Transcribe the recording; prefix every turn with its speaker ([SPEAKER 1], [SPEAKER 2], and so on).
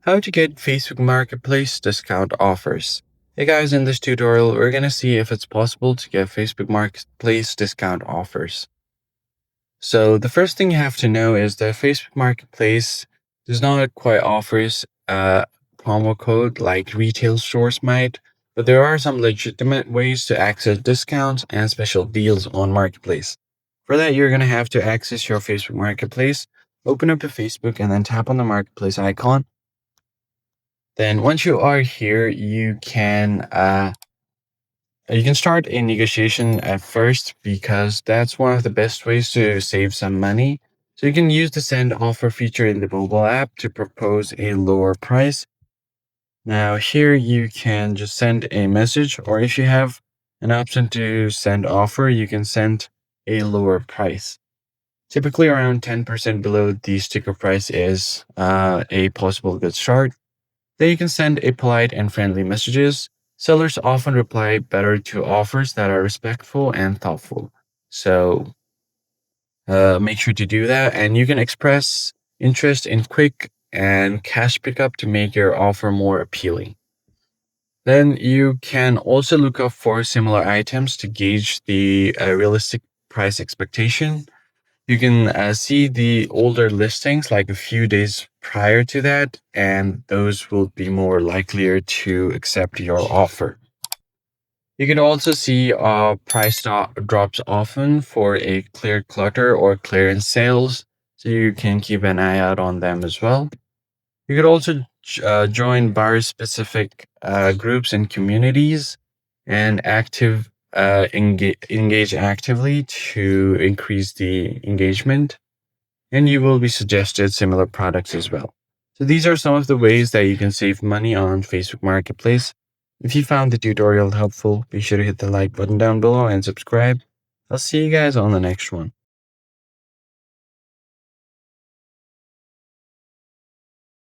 [SPEAKER 1] How to get Facebook Marketplace discount offers. Hey guys, in this tutorial, we're going to see if it's possible to get Facebook Marketplace discount offers. So the first thing you have to know is that Facebook Marketplace does not quite offers a promo code like retail stores might, but there are some legitimate ways to access discounts and special deals on Marketplace. For that, you're going to have to access your Facebook Marketplace, open up your Facebook, and then tap on the Marketplace icon. Then once you are here, you can start a negotiation at first because that's one of the best ways to save some money. So you can use the send offer feature in the mobile app to propose a lower price. Now here you can just send a message, or if you have an option to send offer, you can send a lower price. Typically around 10% below the sticker price is a possible good start. Then you can send a polite and friendly messages. Sellers often reply better to offers that are respectful and thoughtful. So make sure to do that. And you can express interest in quick and cash pickup to make your offer more appealing. Then you can also look up for similar items to gauge the realistic price expectation. You can see the older listings like a few days prior to that, and those will be more likelier to accept your offer. You can also see drops often for a clear clutter or clearance sales, so you can keep an eye out on them as well. You could also join buyer specific groups and communities and engage actively to increase the engagement, and you will be suggested similar products as well. So these are some of the ways that you can save money on Facebook Marketplace. If you found the tutorial helpful, be sure to hit the like button down below and subscribe. I'll see you guys on the next one.